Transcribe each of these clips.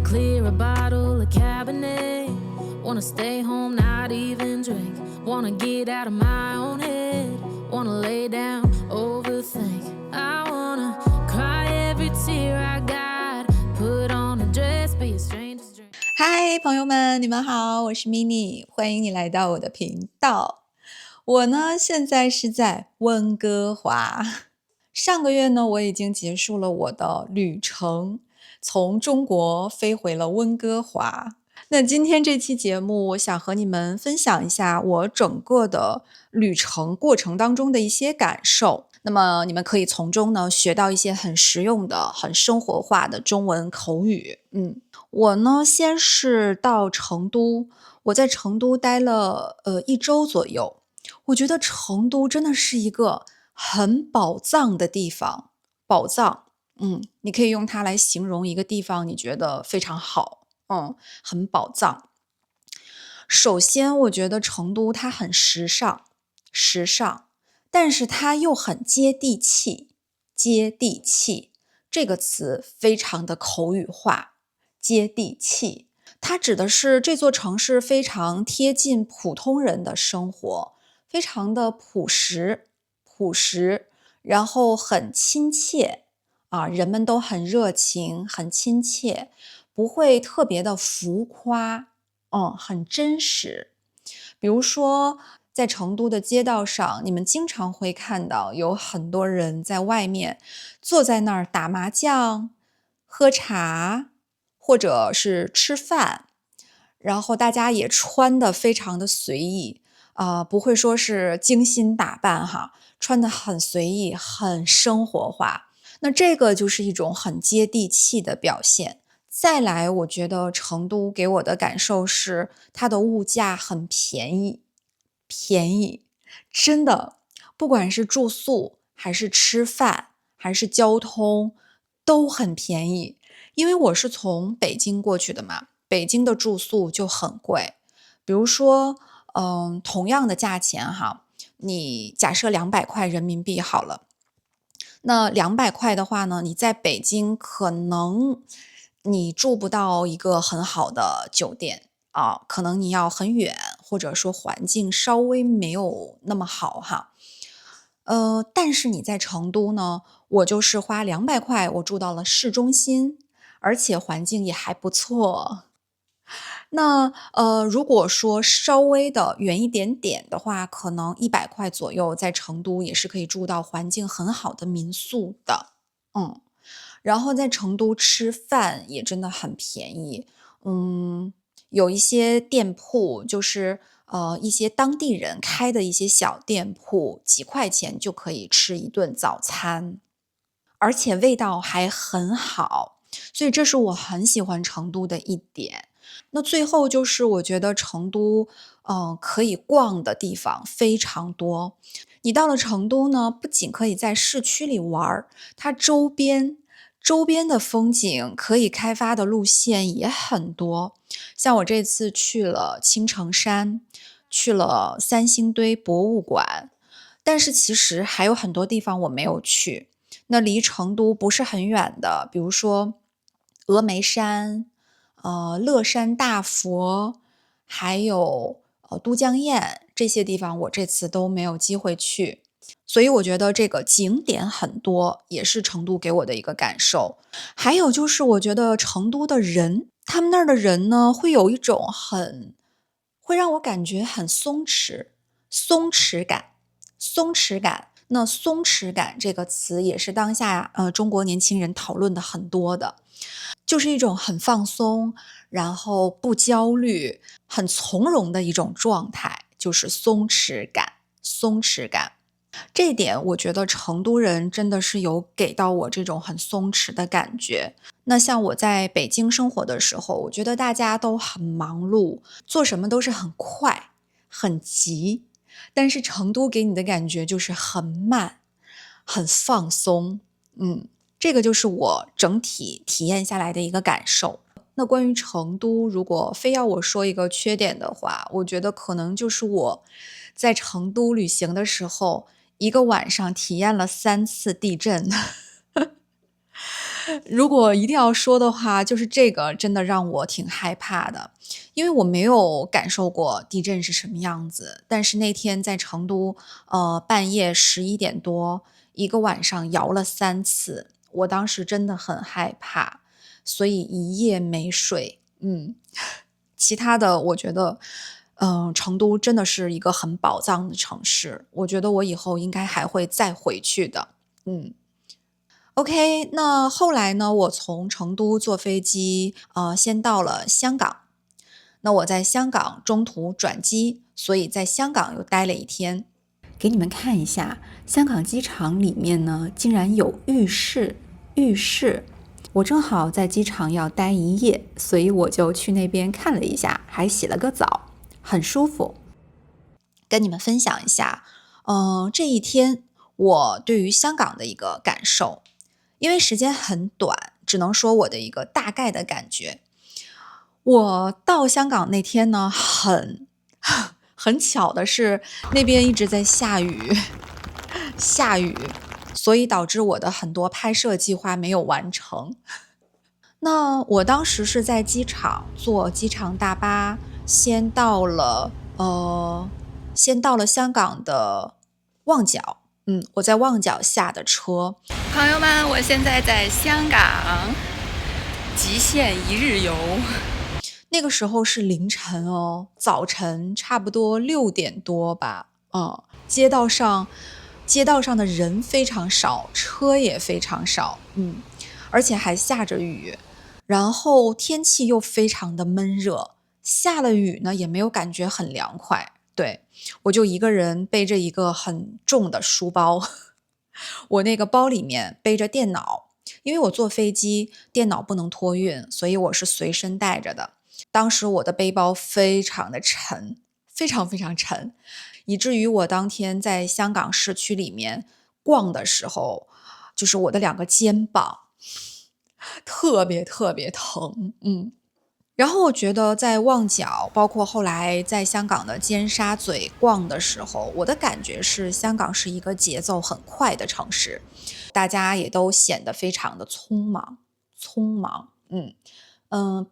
clear a bottle of Cabernet. Wanna stay home, not even drink. Wanna get out of my own head. Wanna lay down, overthink. I wanna cry every tear I got. Put on a dress, be a stranger's dream. 嗨，朋友们，你们好，我是 mini， 欢迎你来到我的频道。我呢，现在是在温哥华。上个月呢，我已经结束了我的旅程，从中国飞回了温哥华。那今天这期节目，我想和你们分享一下我整个的旅程过程当中的一些感受。那么你们可以从中呢学到一些很实用的、很生活化的中文口语。我呢先是到成都，我在成都待了1周左右。我觉得成都真的是一个很宝藏的地方，宝藏。你可以用它来形容一个地方，你觉得非常好，很宝藏。首先，我觉得成都它很时尚，但是它又很接地气。接地气这个词非常的口语化，接地气，它指的是这座城市非常贴近普通人的生活，非常的朴实，然后很亲切啊，人们都很热情，很亲切，不会特别的浮夸，很真实。比如说在成都的街道上，你们经常会看到有很多人在外面坐在那儿打麻将、喝茶，或者是吃饭，然后大家也穿得非常的随意，不会说是精心打扮哈，穿得很随意，很生活化。那这个就是一种很接地气的表现。再来，我觉得成都给我的感受是它的物价很便宜，真的，不管是住宿还是吃饭还是交通都很便宜。因为我是从北京过去的嘛，北京的住宿就很贵。比如说同样的价钱哈，你假设200块人民币好了，那200块的话呢，你在北京可能你住不到一个很好的酒店啊，可能你要很远，或者说环境稍微没有那么好哈。但是你在成都呢，我就是花200块，我住到了市中心，而且环境也还不错。那如果说稍微的远一点点的话，可能100块左右，在成都也是可以住到环境很好的民宿的。然后在成都吃饭也真的很便宜。有一些店铺就是一些当地人开的一些小店铺，几块钱就可以吃一顿早餐，而且味道还很好，所以这是我很喜欢成都的一点。那最后就是我觉得成都，可以逛的地方非常多。你到了成都呢，不仅可以在市区里玩儿，它周边的风景可以开发的路线也很多。像我这次去了青城山，去了三星堆博物馆，但是其实还有很多地方我没有去。那离成都不是很远的，比如说峨眉山、乐山大佛，还有都江堰，这些地方我这次都没有机会去。所以我觉得这个景点很多，也是成都给我的一个感受。还有就是我觉得成都的人，他们那儿的人呢，会有一种会让我感觉很松弛感。那松弛感这个词也是当下中国年轻人讨论的很多的，就是一种很放松，然后不焦虑，很从容的一种状态，就是松弛感。这一点我觉得成都人真的是有给到我这种很松弛的感觉。那像我在北京生活的时候，我觉得大家都很忙碌，做什么都是很快、很急，但是成都给你的感觉就是很慢、很放松。这个就是我整体体验下来的一个感受。那关于成都，如果非要我说一个缺点的话，我觉得可能就是我在成都旅行的时候，一个晚上体验了3次地震。如果一定要说的话，就是这个真的让我挺害怕的，因为我没有感受过地震是什么样子。但是那天在成都，半夜11点多，一个晚上摇了3次，我当时真的很害怕，所以一夜没睡。其他的我觉得，成都真的是一个很宝藏的城市，我觉得我以后应该还会再回去的。嗯。OK，那后来呢？我从成都坐飞机，先到了香港。那我在香港中途转机，所以在香港又待了一天。给你们看一下，香港机场里面呢，竟然有浴室。我正好在机场要待一夜，所以我就去那边看了一下，还洗了个澡，很舒服。跟你们分享一下，这一天我对于香港的一个感受。因为时间很短，只能说我的一个大概的感觉。我到香港那天呢，很巧的是，那边一直在下雨，所以导致我的很多拍摄计划没有完成。那我当时是在机场坐机场大巴，先到了香港的旺角。我在旺角下的车。朋友们，我现在在香港极限一日游。那个时候是凌晨哦，早晨差不多6点多吧。街道上的人非常少，车也非常少。而且还下着雨，然后天气又非常的闷热，下了雨呢也没有感觉很凉快。对，我就一个人背着一个很重的书包，我那个包里面背着电脑，因为我坐飞机电脑不能托运，所以我是随身带着的。当时我的背包非常的沉，非常非常沉，以至于我当天在香港市区里面逛的时候，就是我的2个肩膀特别特别疼。然后我觉得在旺角，包括后来在香港的尖沙咀逛的时候，我的感觉是香港是一个节奏很快的城市，大家也都显得非常的匆忙。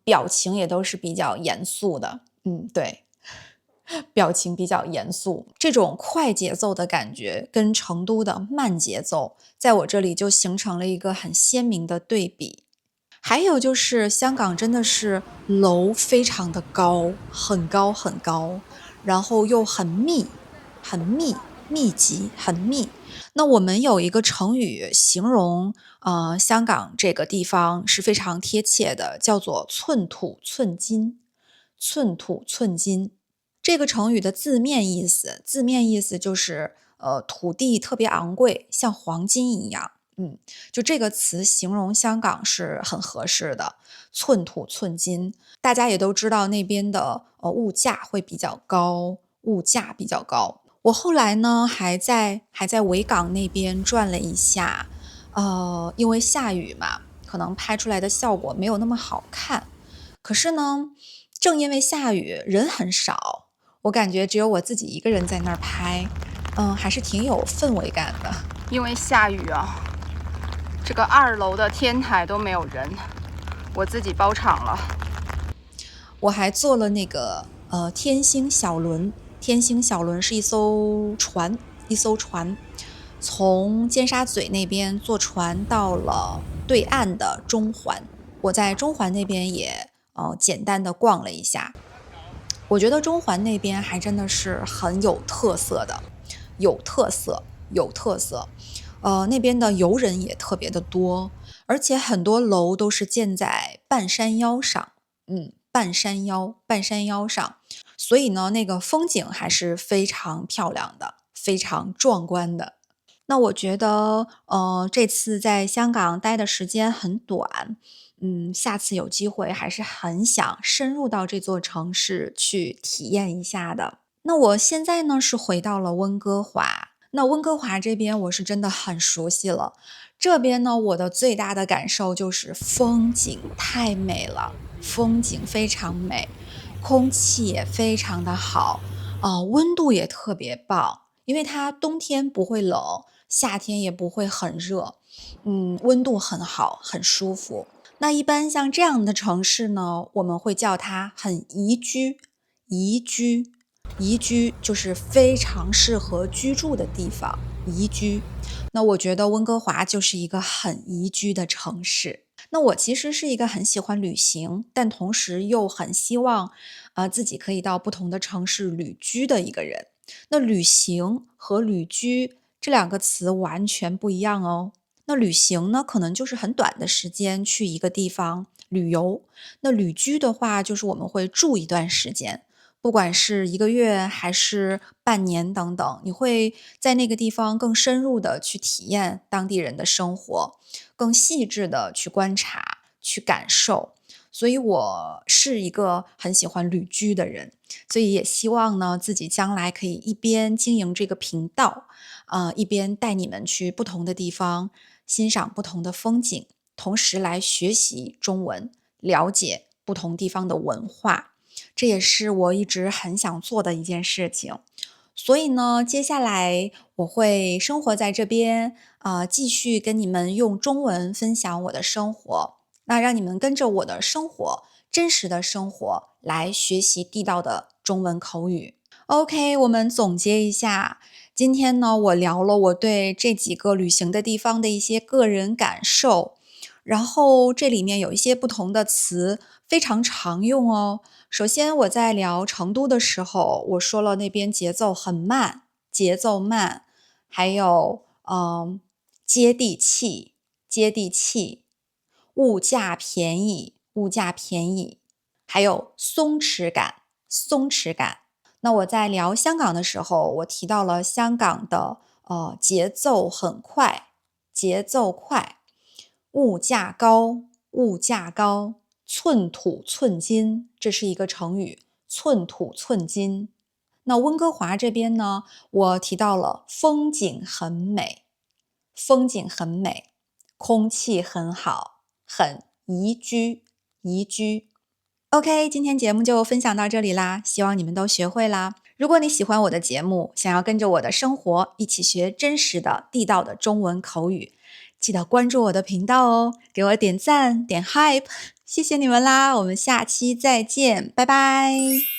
表情也都是比较严肃的。对，表情比较严肃。这种快节奏的感觉跟成都的慢节奏，在我这里就形成了一个很鲜明的对比。还有就是香港真的是楼非常的高，很高很高，然后又很密，密集，很密。那我们有一个成语形容香港这个地方是非常贴切的，叫做寸土寸金。这个成语的字面意思就是土地特别昂贵，像黄金一样。就这个词形容香港是很合适的，寸土寸金。大家也都知道那边的物价比较高。我后来呢还在维港那边转了一下，因为下雨嘛，可能拍出来的效果没有那么好看。可是呢，正因为下雨，人很少，我感觉只有我自己一个人在那儿拍，还是挺有氛围感的。因为下雨啊，这个2楼的天台都没有人，我自己包场了。我还坐了那个天星小轮。天星小轮是一艘船，从尖沙咀那边坐船到了对岸的中环。我在中环那边也简单的逛了一下。我觉得中环那边还真的是很有特色的，有特色。那边的游人也特别的多，而且很多楼都是建在半山腰上。半山腰上，所以呢，那个风景还是非常漂亮的，非常壮观的。那我觉得，这次在香港待的时间很短，下次有机会还是很想深入到这座城市去体验一下的。那我现在呢是回到了温哥华，那温哥华这边我是真的很熟悉了。这边呢，我的最大的感受就是风景太美了，风景非常美，空气也非常的好，温度也特别棒。因为它冬天不会冷，夏天也不会很热，温度很好，很舒服。那一般像这样的城市呢，我们会叫它很宜居，宜居，宜居就是非常适合居住的地方，宜居。那我觉得温哥华就是一个很宜居的城市。那我其实是一个很喜欢旅行，但同时又很希望，自己可以到不同的城市旅居的一个人。那旅行和旅居这两个词完全不一样哦。那旅行呢，可能就是很短的时间去一个地方旅游。那旅居的话，就是我们会住一段时间，不管是1个月还是半年等等，你会在那个地方更深入的去体验当地人的生活，更细致的去观察、去感受。所以我是一个很喜欢旅居的人，所以也希望呢，自己将来可以一边经营这个频道，一边带你们去不同的地方，欣赏不同的风景，同时来学习中文，了解不同地方的文化。这也是我一直很想做的一件事情。所以呢，接下来我会生活在这边，继续跟你们用中文分享我的生活。那让你们跟着我的生活，真实的生活来学习地道的中文口语。OK，我们总结一下，今天呢，我聊了我对这几个旅行的地方的一些个人感受，然后这里面有一些不同的词非常常用哦。首先我在聊成都的时候，我说了那边节奏很慢，节奏慢，还有接地气，接地气，物价便宜，物价便宜，还有松弛感，松弛感。那我在聊香港的时候，我提到了香港的节奏很快，节奏快，物价高，物价高，寸土寸金，这是一个成语，寸土寸金。那温哥华这边呢，我提到了风景很美，风景很美，空气很好，很宜居，宜居。OK， 今天节目就分享到这里啦，希望你们都学会啦。如果你喜欢我的节目，想要跟着我的生活一起学真实的地道的中文口语，记得关注我的频道哦，给我点赞点 hype， 谢谢你们啦，我们下期再见，拜拜。